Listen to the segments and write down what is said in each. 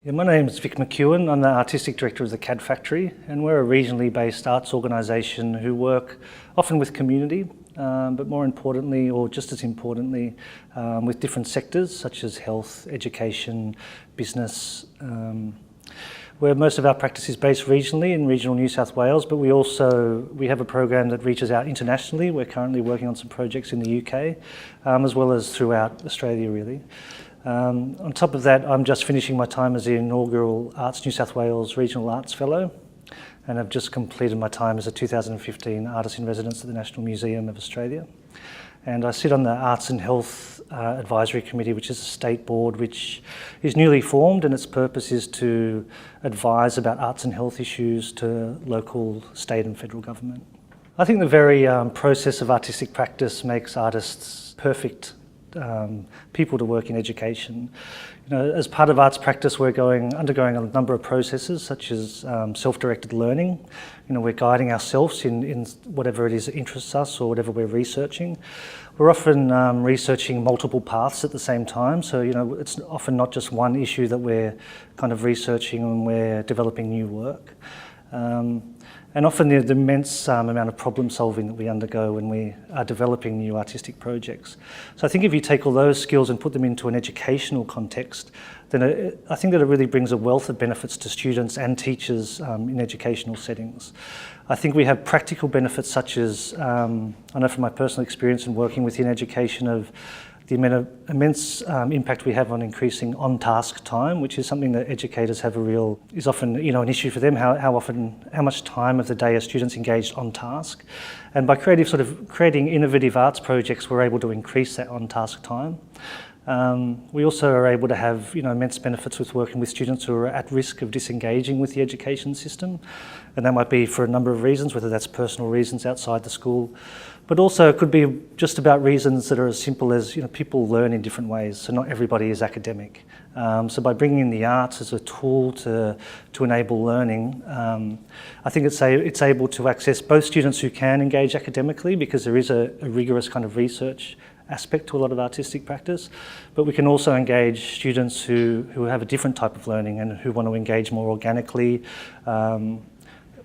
Yeah, my name is Vic McEwan. I'm the Artistic Director of the CAD Factory, and we're a regionally based arts organisation who work often with community, but more importantly, or just as importantly, with different sectors such as health, education, business, where most of our practice is based regionally in regional New South Wales, but we have a program that reaches out internationally. We're currently working on some projects in the UK, as well as throughout Australia really. On top of that, I'm just finishing my time as the inaugural Arts New South Wales Regional Arts Fellow, and I've just completed my time as a 2015 Artist in Residence at the National Museum of Australia. And I sit on the Arts and Health Advisory Committee, which is a state board which is newly formed, and its purpose is to advise about arts and health issues to local, state and federal government. I think the very process of artistic practice makes artists perfect people to work in education. You know, as part of arts practice, we're undergoing a number of processes such as self-directed learning. You know, we're guiding ourselves in whatever it is that interests us or whatever we're researching. We're often researching multiple paths at the same time, so you know, it's often not just one issue that we're kind of researching when we're developing new work. And often the immense amount of problem solving that we undergo when we are developing new artistic projects. So I think if you take all those skills and put them into an educational context, then I think that it really brings a wealth of benefits to students and teachers in educational settings. I think we have practical benefits such as, I know from my personal experience in working within education, of the immense impact we have on increasing on-task time, which is something that educators have is often an issue for them, how much time of the day are students engaged on task. And by creating innovative arts projects, we're able to increase that on-task time. We also are able to have immense benefits with working with students who are at risk of disengaging with the education system, and that might be for a number of reasons, whether that's personal reasons outside the school, but also it could be just about reasons that are as simple as people learn in different ways, so not everybody is academic. So by bringing in the arts as a tool to enable learning, I think it's able to access both students who can engage academically, because there is a rigorous kind of research aspect to a lot of artistic practice, but we can also engage students who have a different type of learning and who want to engage more organically, and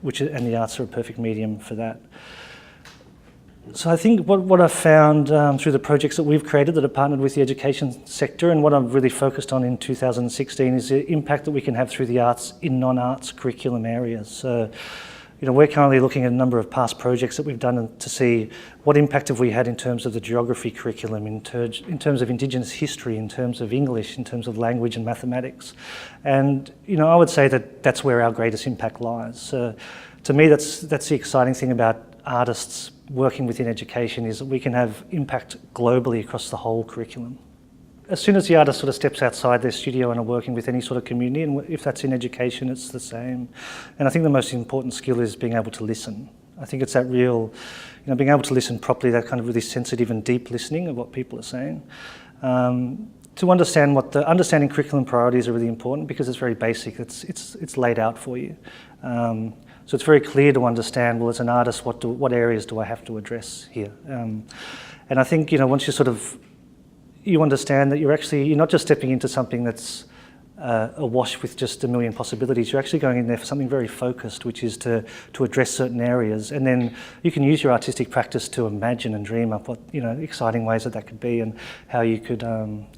the arts are a perfect medium for that. So I think what I've found through the projects that we've created that are partnered with the education sector, and what I'm really focused on in 2016, is the impact that we can have through the arts in non-arts curriculum areas. So we're currently looking at a number of past projects that we've done to see what impact have we had in terms of the geography curriculum, in terms of Indigenous history, in terms of English, in terms of language and mathematics. And I would say that that's where our greatest impact lies. So to me, that's the exciting thing about artists working within education, is that we can have impact globally across the whole curriculum. As soon as the artist sort of steps outside their studio and are working with any sort of community, and if that's in education, it's the same. And I think the most important skill is being able to listen. I think it's that real, being able to listen properly, that kind of really sensitive and deep listening of what people are saying. To understand understanding curriculum priorities are really important, because it's very basic. It's laid out for you. So it's very clear to understand, well, as an artist, what areas do I have to address here? And I think, once you understand that you're not just stepping into something that's awash with just a million possibilities. You're actually going in there for something very focused, which is to address certain areas, and then you can use your artistic practice to imagine and dream up what exciting ways that could be, and how you could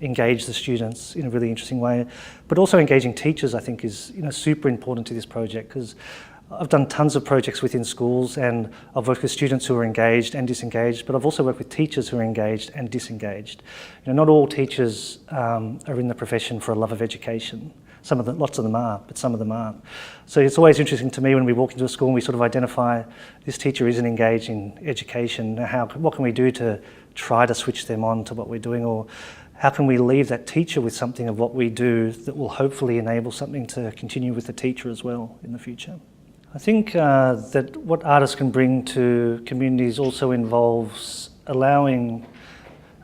engage the students in a really interesting way. But also engaging teachers, I think, is super important to this project, because I've done tons of projects within schools, and I've worked with students who are engaged and disengaged, but I've also worked with teachers who are engaged and disengaged. Not all teachers are in the profession for a love of education. Lots of them are, but some of them aren't. So it's always interesting to me when we walk into a school and we sort of identify this teacher isn't engaged in education. What can we do to try to switch them on to what we're doing, or how can we leave that teacher with something of what we do that will hopefully enable something to continue with the teacher as well in the future. I think that what artists can bring to communities also involves allowing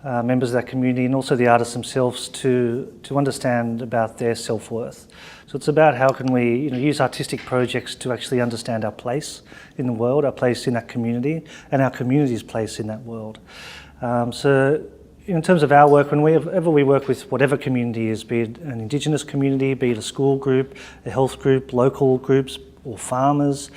members of that community, and also the artists themselves, to understand about their self-worth. So it's about how can we use artistic projects to actually understand our place in the world, our place in that community, and our community's place in that world. So in terms of our work, whenever we work with whatever community is, be it an Indigenous community, be it a school group, a health group, local groups or farmers,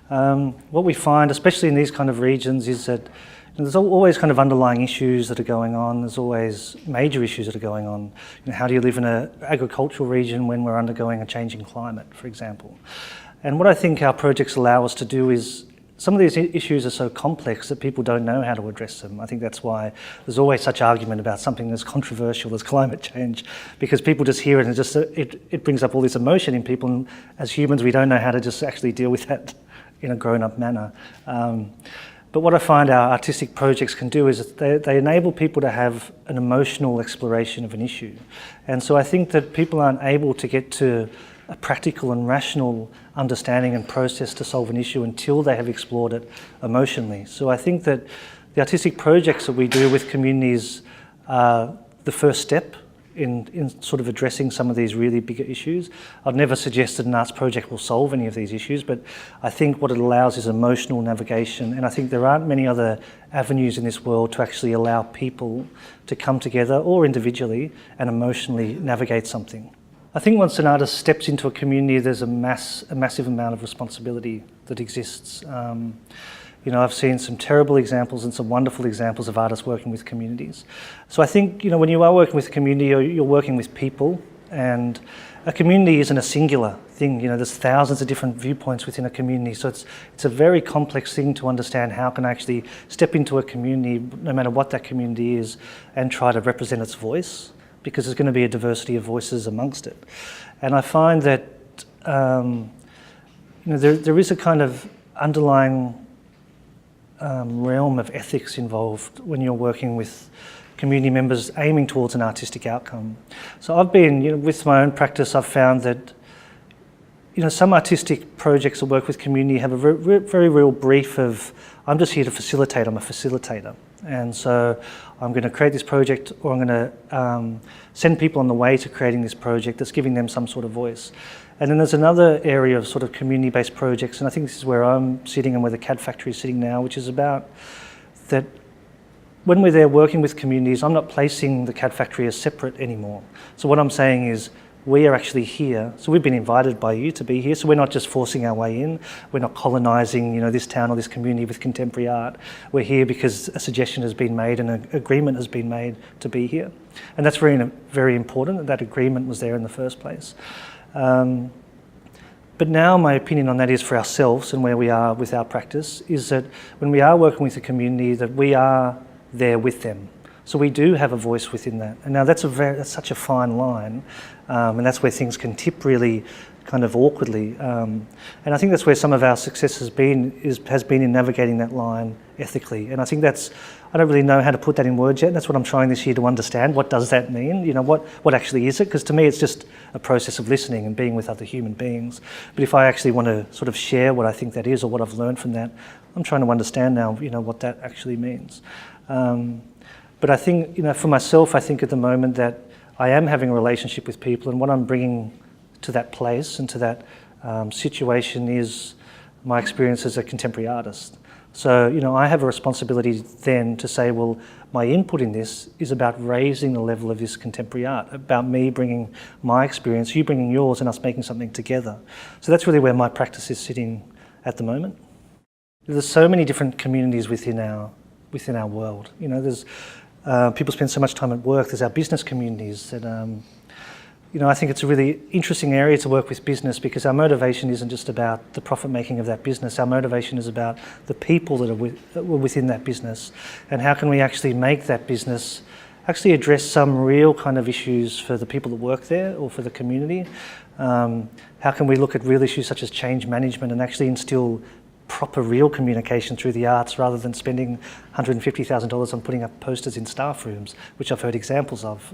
what we find, especially in these kind of regions, is that there's always kind of underlying issues that are going on. There's always major issues that are going on. How do you live in an agricultural region when we're undergoing a changing climate, for example? And what I think our projects allow us to do is, some of these issues are so complex that people don't know how to address them. I think that's why there's always such argument about something as controversial as climate change, because people just hear it and it brings up all this emotion in people, and as humans we don't know how to just actually deal with that in a grown-up manner. But what I find our artistic projects can do is they enable people to have an emotional exploration of an issue. And so I think that people aren't able to get to a practical and rational understanding and process to solve an issue until they have explored it emotionally. So I think that the artistic projects that we do with communities are the first step in sort of addressing some of these really bigger issues. I've never suggested an arts project will solve any of these issues, but I think what it allows is emotional navigation, and I think there aren't many other avenues in this world to actually allow people to come together, or individually, and emotionally navigate something. I think once an artist steps into a community, there's a massive amount of responsibility that exists. I've seen some terrible examples and some wonderful examples of artists working with communities. So I think, when you are working with a community, you're working with people, and a community isn't a singular thing. There's thousands of different viewpoints within a community. So it's a very complex thing to understand how can I actually step into a community, no matter what that community is, and try to represent its voice, because there's going to be a diversity of voices amongst it. And I find that there is a kind of underlying realm of ethics involved when you're working with community members aiming towards an artistic outcome. So I've been, with my own practice, I've found that, some artistic projects that work with community have a very real brief of, I'm just here to facilitate, I'm a facilitator. And so I'm going to create this project, or I'm going to send people on the way to creating this project that's giving them some sort of voice. And then there's another area of sort of community-based projects, and I think this is where I'm sitting and where the CAD Factory is sitting now, which is about that when we're there working with communities, I'm not placing the CAD Factory as separate anymore. So what I'm saying is, we are actually here, so we've been invited by you to be here, so we're not just forcing our way in, we're not colonising this town or this community with contemporary art. We're here because a suggestion has been made and an agreement has been made to be here. And that's very important, that agreement was there in the first place. But now my opinion on that is, for ourselves and where we are with our practice, is that when we are working with a community, that we are there with them. So we do have a voice within that. And now that's such a fine line, and that's where things can tip really kind of awkwardly. And I think that's where some of our success has been in navigating that line ethically. And I think I don't really know how to put that in words yet. That's what I'm trying this year to understand. What does that mean? What actually is it? Because to me, it's just a process of listening and being with other human beings. But if I actually want to sort of share what I think that is, or what I've learned from that, I'm trying to understand now, what that actually means. But I think, for myself, I think at the moment that I am having a relationship with people, and what I'm bringing to that place and to that situation is my experience as a contemporary artist. So, I have a responsibility then to say, well, my input in this is about raising the level of this contemporary art, about me bringing my experience, you bringing yours, and us making something together. So that's really where my practice is sitting at the moment. There's so many different communities within our world. There's people spend so much time at work. There's our business communities that, I think it's a really interesting area to work with business, because our motivation isn't just about the profit making of that business. Our motivation is about the people that were within that business, and how can we actually make that business actually address some real kind of issues for the people that work there or for the community. How can we look at real issues such as change management and actually instill proper real communication through the arts, rather than spending $150,000 on putting up posters in staff rooms, which I've heard examples of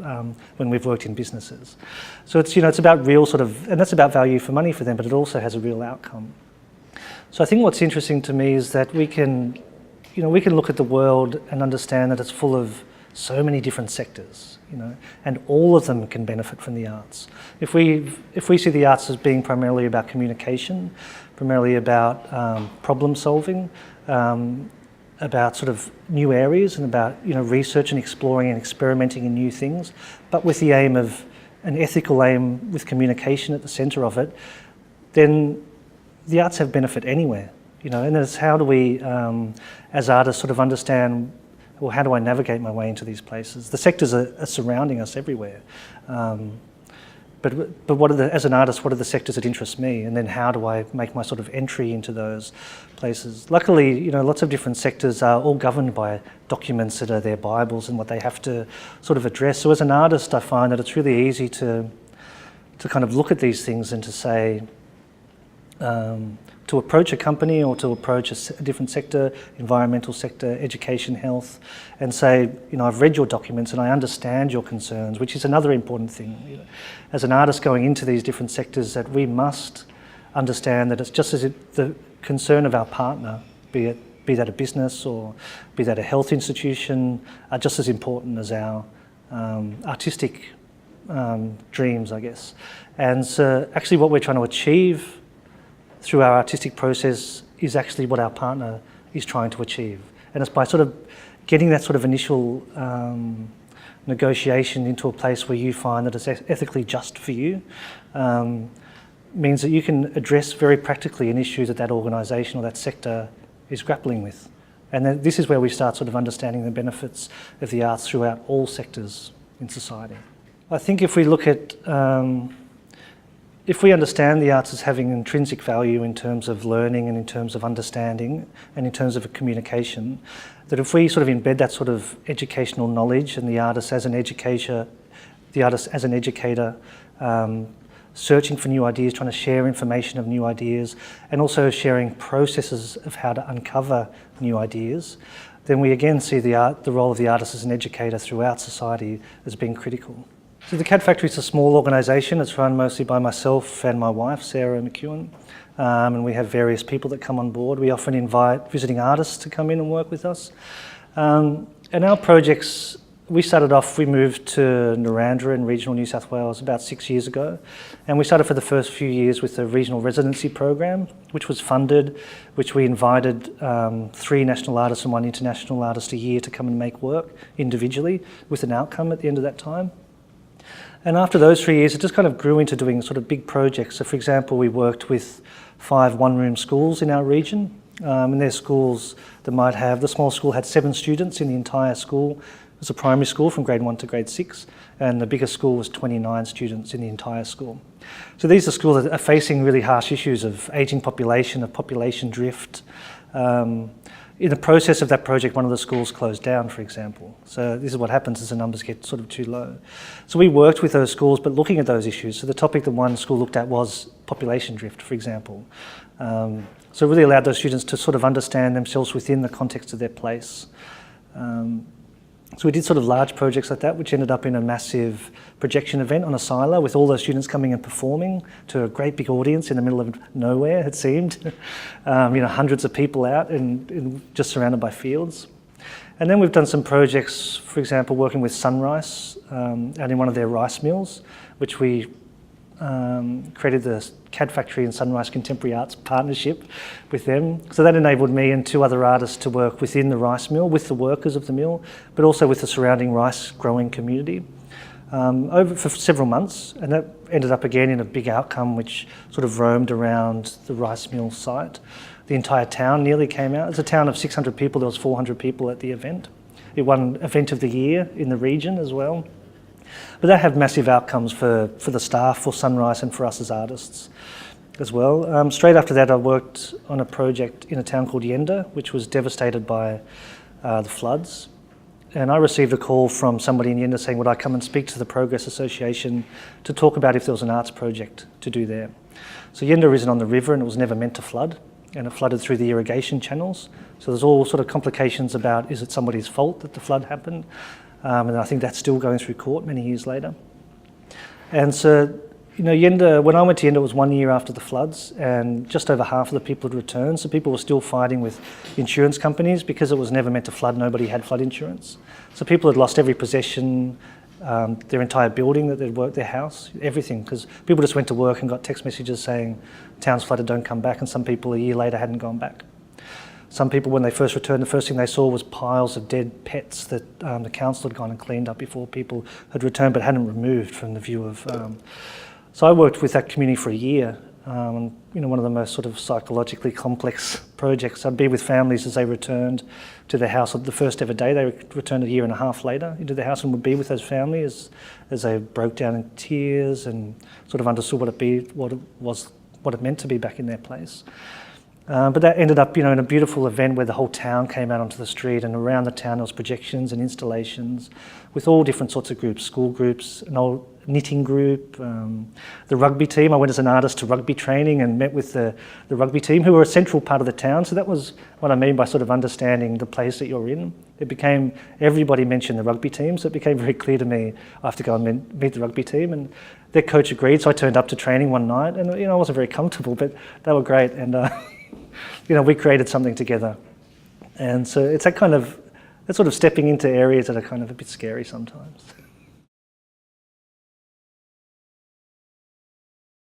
when we've worked in businesses. So it's about real and that's about value for money for them, but it also has a real outcome. So I think what's interesting to me is that we can look at the world and understand that it's full of so many different sectors, and all of them can benefit from the arts. If we see the arts as being primarily about communication, primarily about problem solving, about sort of new areas and about research and exploring and experimenting in new things, but with the aim of an ethical aim with communication at the centre of it, then the arts have benefit anywhere. And it's how do we, as artists, sort of understand, well, how do I navigate my way into these places? The sectors are surrounding us everywhere. But as an artist, what are the sectors that interest me? And then how do I make my sort of entry into those places? Luckily, lots of different sectors are all governed by documents that are their Bibles and what they have to sort of address. So as an artist, I find that it's really easy to kind of look at these things and to say, to approach a company or to approach a different sector, environmental sector, education, health, and say, I've read your documents and I understand your concerns, which is another important thing. As an artist going into these different sectors, that we must understand that it's just as the concern of our partner, be that a business or be that a health institution, are just as important as our artistic dreams, I guess. And so actually what we're trying to achieve through our artistic process is actually what our partner is trying to achieve. And it's by sort of getting that sort of initial negotiation into a place where you find that it's ethically just for you, means that you can address very practically an issue that organisation or that sector is grappling with. And then this is where we start sort of understanding the benefits of the arts throughout all sectors in society. I think if we look at if we understand the arts as having intrinsic value in terms of learning and in terms of understanding and in terms of communication, that if we sort of embed that sort of educational knowledge and the artist as an educator, searching for new ideas, trying to share information of new ideas, and also sharing processes of how to uncover new ideas, then we again see the role of the artist as an educator throughout society as being critical. So the CAD Factory is a small organisation. It's run mostly by myself and my wife, Sarah McEwan, and we have various people that come on board. We often invite visiting artists to come in and work with us. And our projects, we moved to Narrandera in regional New South Wales about 6 years ago, and we started for the first few years with the regional residency program, which was funded, which we invited 3 national artists and 1 international artist a year to come and make work individually with an outcome at the end of that time. And after those 3 years, it just kind of grew into doing sort of big projects. So for example, we worked with 5 one-room schools in our region. And they're schools that might have, the small school had 7 students in the entire school. It was a primary school from grade 1 to grade 6. And the biggest school was 29 students in the entire school. So these are schools that are facing really harsh issues of ageing population, of population drift. In the process of that project, one of the schools closed down, for example. So this is what happens as the numbers get sort of too low. So we worked with those schools, but looking at those issues. So the topic that one school looked at was population drift, for example. So it really allowed those students to sort of understand themselves within the context of their place. So we did sort of large projects like that, which ended up in a massive projection event on a silo with all those students coming and performing to a great big audience in the middle of nowhere, it seemed. Hundreds of people out and just surrounded by fields. And then we've done some projects, for example, working with Sunrise out in one of their rice mills, which we created the CAD Factory and Sunrise Contemporary Arts partnership with them. So that enabled me and 2 other artists to work within the rice mill, with the workers of the mill, but also with the surrounding rice growing community for several months. And that ended up again in a big outcome which sort of roamed around the rice mill site. The entire town nearly came out. It's a town of 600 people. There was 400 people at the event. It won Event of the Year in the region as well. But that had massive outcomes for the staff, for Sunrise and for us as artists as well. Straight after that, I worked on a project in a town called Yenda, which was devastated by the floods. And I received a call from somebody in Yenda saying, would I come and speak to the Progress Association to talk about if there was an arts project to do there. So Yenda isn't on the river and it was never meant to flood, and it flooded through the irrigation channels. So there's all sort of complications about, is it somebody's fault that the flood happened? And I think that's still going through court many years later. And so, Yenda, when I went to Yenda, it was 1 year after the floods, and just over half of the people had returned. So people were still fighting with insurance companies because it was never meant to flood. Nobody had flood insurance. So people had lost every possession, their entire building that they'd worked, their house, everything, because people just went to work and got text messages saying, town's flooded, don't come back. And some people a year later hadn't gone back. Some people, when they first returned, the first thing they saw was piles of dead pets that the council had gone and cleaned up before people had returned, but hadn't removed from the view of. So I worked with that community for a year. One of the most sort of psychologically complex projects. I'd be with families as they returned to their house on the first ever day. They returned a year and a half later into their house and would be with those families as they broke down in tears and sort of understood what it meant to be back in their place. But that ended up, in a beautiful event where the whole town came out onto the street, and around the town there was projections and installations with all different sorts of groups, school groups, an old knitting group, the rugby team. I went as an artist to rugby training and met with the rugby team, who were a central part of the town. So that was what I mean by sort of understanding the place that you're in. Everybody mentioned the rugby team, so it became very clear to me I have to go and meet the rugby team. And their coach agreed, so I turned up to training one night, and I wasn't very comfortable, but they were great, and we created something together. And so it's that sort of stepping into areas that are kind of a bit scary sometimes.